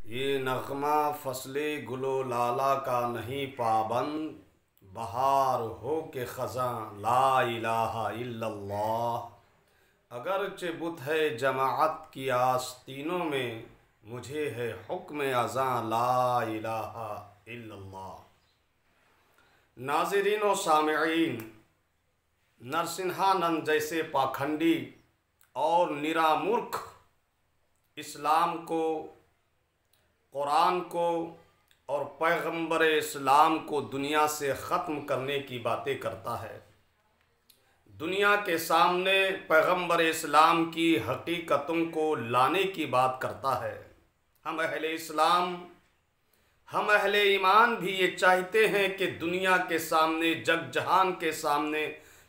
ये नग़्मा फ़स्ले गुलो लाला का नहीं पाबंद, बहार हो के ख़ज़ां ला इलाहा इल्लल्लाह। अगरचे बुत है जमाअत की आस्तीनों में, मुझे है हुक्म अज़ां ला इलाहा इल्लल्लाह। नाज़रीन व सामिईन, नरसिंहानंद जैसे पाखंडी और निरामूर्ख इस्लाम को, कुरान को और पैगंबर इस्लाम को दुनिया से ख़त्म करने की बातें करता है। दुनिया के सामने पैगंबर इस्लाम की हकीकतों को लाने की बात करता है। हम अहले इस्लाम, हम अहले ईमान भी ये चाहते हैं कि दुनिया के सामने, जग जहान के सामने,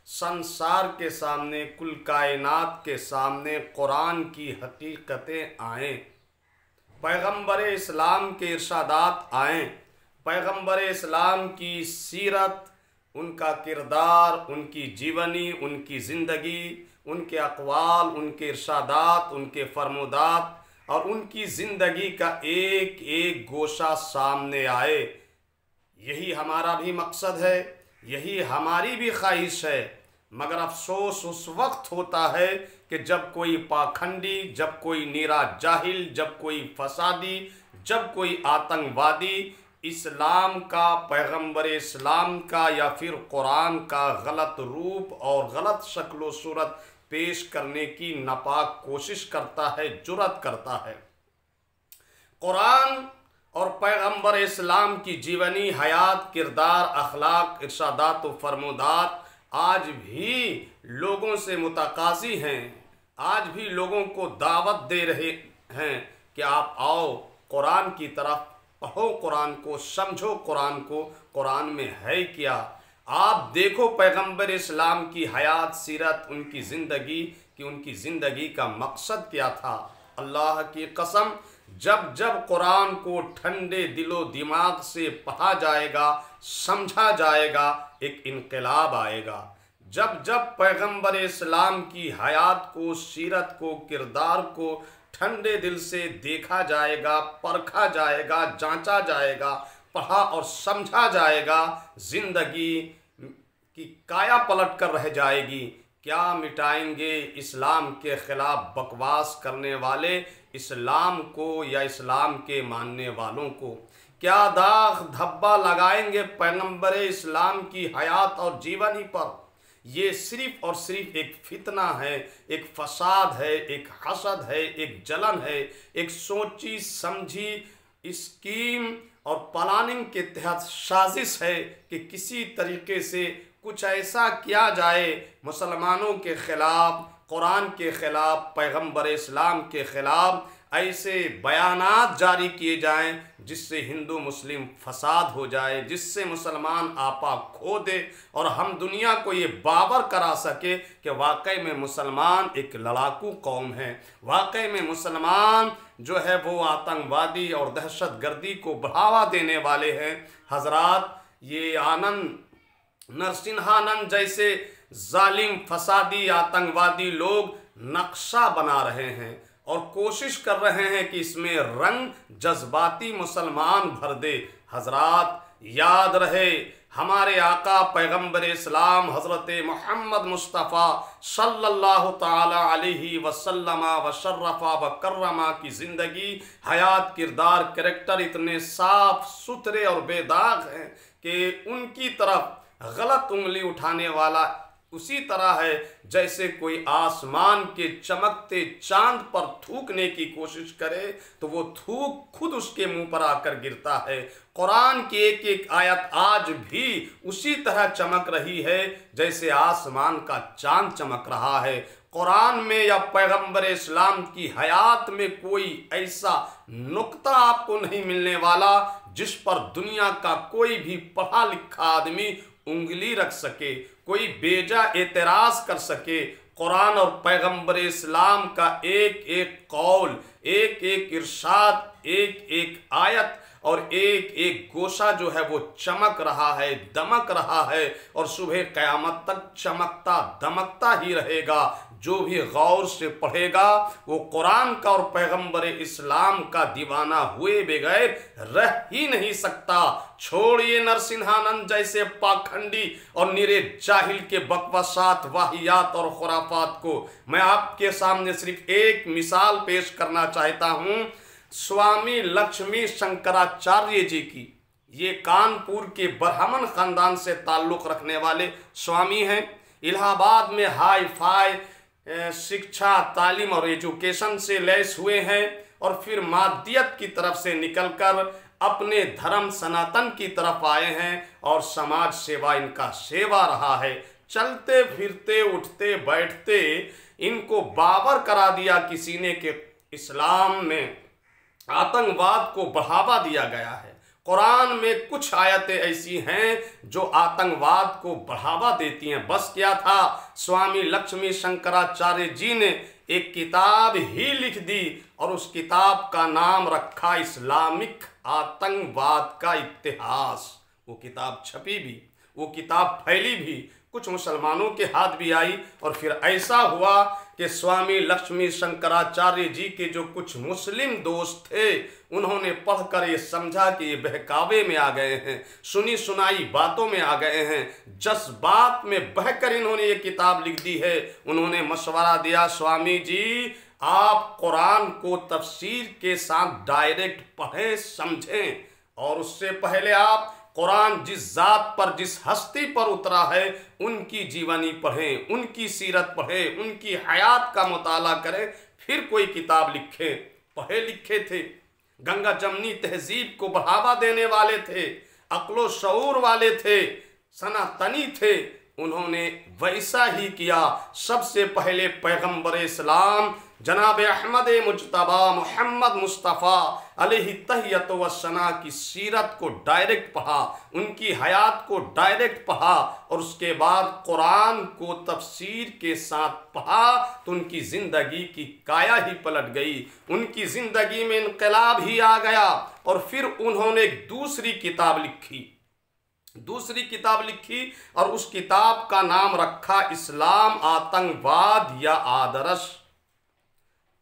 संसार के सामने, कुल कायनात के सामने कुरान की हकीकतें आएँ, पैगंबर इस्लाम के इरशादात आएँ, पैगंबर इस्लाम की सीरत, उनका किरदार, उनकी जीवनी, उनकी ज़िंदगी, उनके अक़वाल, उनके इरशादात, उनके फरमुदात और उनकी ज़िंदगी का एक एक गोशा सामने आए। यही हमारा भी मकसद है, यही हमारी भी ख्वाहिश है। मगर अफसोस उस वक्त होता है कि जब कोई पाखंडी, जब कोई नीरा जाहिल, जब कोई फसादी, जब कोई आतंकवादी इस्लाम का, पैगंबर इस्लाम का या फिर कुरान का गलत रूप और गलत शक्ल सूरत पेश करने की नापाक कोशिश करता है, जुर्रत करता है। कुरान और पैगंबर इस्लाम की जीवनी, हयात, किरदार, अखलाक, इरशादात व फरमुदात आज भी लोगों से मुतकाज़ी हैं। आज भी लोगों को दावत दे रहे हैं कि आप आओ कुरान की तरफ, पढ़ो कुरान को, समझो कुरान को, कुरान में है क्या। आप देखो पैगंबर इस्लाम की हयात, सीरत, उनकी ज़िंदगी कि उनकी ज़िंदगी का मकसद क्या था। अल्लाह की कसम, जब जब कुरान को ठंडे दिलो दिमाग से पढ़ा जाएगा, समझा जाएगा, एक इनकलाब आएगा। जब जब पैगंबर इस्लाम की हयात को, सीरत को, किरदार को ठंडे दिल से देखा जाएगा, परखा जाएगा, जांचा जाएगा, पढ़ा और समझा जाएगा, ज़िंदगी की काया पलट कर रह जाएगी। क्या मिटाएंगे इस्लाम के ख़िलाफ़ बकवास करने वाले इस्लाम को या इस्लाम के मानने वालों को? क्या दाग धब्बा लगाएंगे पैगंबर इस्लाम की हयात और जीवनी पर? ये सिर्फ़ और सिर्फ एक फितना है, एक फसाद है, एक हसद है, एक जलन है, एक सोची समझी स्कीम और प्लानिंग के तहत साजिश है कि किसी तरीके से कुछ ऐसा किया जाए मुसलमानों के ख़िलाफ़, कुरान के ख़िलाफ़, पैगंबर इस्लाम के ख़िलाफ़ ऐसे बयानात जारी किए जाएं जिससे हिंदू मुस्लिम फसाद हो जाए, जिससे मुसलमान आपा खो दे और हम दुनिया को ये बावर करा सके कि वाकई में मुसलमान एक लड़ाकू कौम है, वाकई में मुसलमान जो है वो आतंकवादी और दहशतगर्दी को बढ़ावा देने वाले हैं। हजरात, ये आनंद नरसिंहानंद जैसे जालिम, फसादी, आतंकवादी लोग नक्शा बना रहे हैं और कोशिश कर रहे हैं कि इसमें रंग जज्बाती मुसलमान भर दे। हजरात, याद रहे हमारे आका पैगंबर इस्लाम हज़रत मोहम्मद मुस्तफ़ा सल्लल्लाहु ताला अलैहि वसल्लम व शर्रफ़ा व कर्रमा की ज़िंदगी, हयात, किरदार, कैरेक्टर इतने साफ सुथरे और बेदाग हैं कि उनकी तरफ गलत उंगली उठाने वाला उसी तरह है जैसे कोई आसमान के चमकते चांद पर थूकने की कोशिश करे तो वो थूक खुद उसके मुंह पर आकर गिरता है। कुरान की एक एक आयत आज भी उसी तरह चमक रही है जैसे आसमान का चांद चमक रहा है। कुरान में या पैगंबर इस्लाम की हयात में कोई ऐसा नुक्ता आपको नहीं मिलने वाला जिस पर दुनिया का कोई भी पढ़ा लिखा आदमी उंगली रख सके, कोई बेजा एतराज़ कर सके। कुरान और पैगंबर इस्लाम का एक एक कौल, एक एक इरशाद, एक एक आयत और एक एक गोशा जो है वो चमक रहा है, दमक रहा है और सुबह क़यामत तक चमकता दमकता ही रहेगा। जो भी गौर से पढ़ेगा वो कुरान का और पैगंबर इस्लाम का दीवाना हुए बगैर रह ही नहीं सकता। छोड़िए नरसिंहानंद जैसे पाखंडी और निरे जाहिल के बकवासात, वाहियात और खुराफात को। मैं आपके सामने सिर्फ एक मिसाल पेश करना चाहता हूँ, स्वामी लक्ष्मी शंकराचार्य जी की। ये कानपुर के ब्राह्मण खानदान से ताल्लुक़ रखने वाले स्वामी हैं। इलाहाबाद में हाई फाई शिक्षा, तालीम और एजुकेशन से लैस हुए हैं और फिर मादियत की तरफ से निकलकर अपने धर्म सनातन की तरफ आए हैं और समाज सेवा इनका सेवा रहा है। चलते फिरते उठते बैठते इनको बावर करा दिया किसी ने कि इस्लाम में आतंकवाद को बढ़ावा दिया गया है। कुरान में कुछ आयतें ऐसी हैं जो आतंकवाद को बढ़ावा देती हैं। बस क्या था, स्वामी लक्ष्मी शंकराचार्य जी ने एक किताब ही लिख दी और उस किताब का नाम रखा इस्लामिक आतंकवाद का इतिहास। वो किताब छपी भी, वो किताब फैली भी, कुछ मुसलमानों के हाथ भी आई और फिर ऐसा हुआ कि स्वामी लक्ष्मी शंकराचार्य जी के जो कुछ मुस्लिम दोस्त थे उन्होंने पढ़कर ये समझा कि ये बहकावे में आ गए हैं, सुनी सुनाई बातों में आ गए हैं, जज्बात में बहकर इन्होंने ये किताब लिख दी है। उन्होंने मशवरा दिया, स्वामी जी आप कुरान को तफसीर के साथ डायरेक्ट पढ़ें समझें और उससे पहले आप कुरान जिस जात पर, जिस हस्ती पर उतरा है उनकी जीवनी पढ़ें, उनकी सीरत पढ़ें, उनकी हयात का मुताला करें, फिर कोई किताब लिखें। पढ़े लिखे थे, गंगा जमनी तहजीब को बढ़ावा देने वाले थे, अक्लो शऊर वाले थे, सनातनी थे। उन्होंने वैसा ही किया। सबसे पहले पैगंबर इस्लाम जनाब अहमद मुज्तबा मोहम्मद मुस्तफ़ा अलैहि तहियत व सना की सीरत को डायरेक्ट पढ़ा, उनकी हयात को डायरेक्ट पढ़ा और उसके बाद कुरान को तफसीर के साथ पढ़ा तो उनकी ज़िंदगी की काया ही पलट गई, उनकी ज़िंदगी में इनकलाब ही आ गया। और फिर उन्होंने एक दूसरी किताब लिखी और उस किताब का नाम रखा इस्लाम आतंकवाद या आदर्श।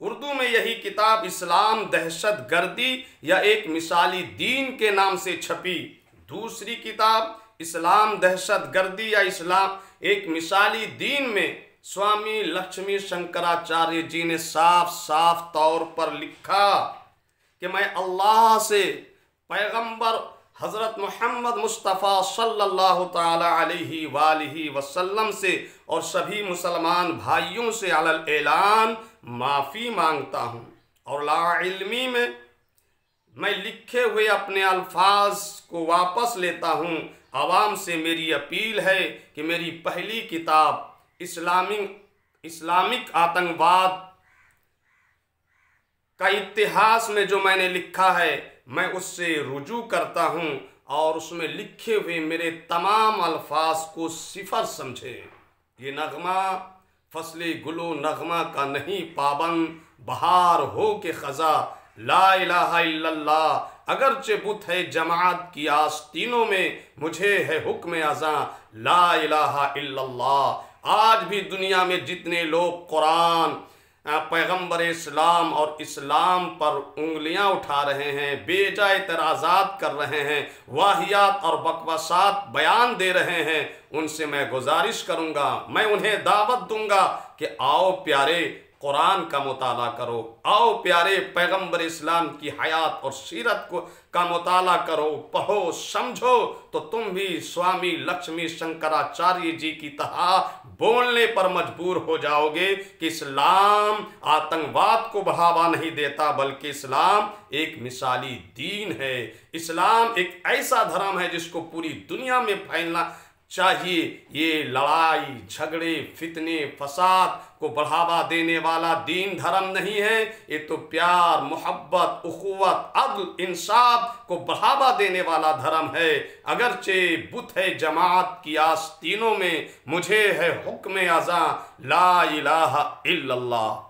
उर्दू में यही किताब इस्लाम दहशत गर्दी या एक मिसाली दीन के नाम से छपी। दूसरी किताब इस्लाम दहशत गर्दी या इस्लाम एक मिसाली दीन में स्वामी लक्ष्मी शंकराचार्य जी ने साफ साफ तौर पर लिखा कि मैं अल्लाह से, पैगंबर हज़रत मोहम्मद मुस्तफ़ा सल्लल्लाहु ताला अलैहि वालिहि वसल्लम से और सभी मुसलमान भाइयों से अलल ऐलान माफ़ी मांगता हूँ और लाइल्मी में मैं लिखे हुए अपने अल्फाज को वापस लेता हूँ। आवाम से मेरी अपील है कि मेरी पहली किताब इस्लामिक आतंकवाद का इतिहास में जो मैंने लिखा है मैं उससे रुजू करता हूँ और उसमें लिखे हुए मेरे तमाम अल्फाज को सिफर समझे। ये नगमा फसले गुलो नगमा का नहीं पाबंद, बहार हो के ख़ज़ा ला इलाहा इल्लल्लाह। अगरचे बुत है जमात की आस्तीनों में, मुझे है हुक्म अज़ां ला इलाहा इल्लल्लाह। आज भी दुनिया में जितने लोग कुरान, पैगंबर इस्लाम और इस्लाम पर उंगलियां उठा रहे हैं, बेजा एतराज़ात कर रहे हैं, वाहियात और बकवासात बयान दे रहे हैं, उनसे मैं गुजारिश करूंगा, मैं उन्हें दावत दूंगा कि आओ प्यारे कुरान का मुताला करो, आओ प्यारे पैगंबर इस्लाम की हयात और सीरत का मुताला करो, पढ़ो समझो तो तुम भी स्वामी लक्ष्मी शंकराचार्य जी की तरह बोलने पर मजबूर हो जाओगे कि इस्लाम आतंकवाद को बढ़ावा नहीं देता बल्कि इस्लाम एक मिसाली दीन है। इस्लाम एक ऐसा धर्म है जिसको पूरी दुनिया में फैलना चाहिए। ये लड़ाई झगड़े फितने फसाद को बढ़ावा देने वाला दीन धर्म नहीं है, ये तो प्यार मोहब्बत उखुवत अदल इंसाफ को बढ़ावा देने वाला धर्म है। अगरचे बुत है जमात की आस्तीनों में, मुझे है हुक्म अज़ां ला इलाहा इल्लल्लाह।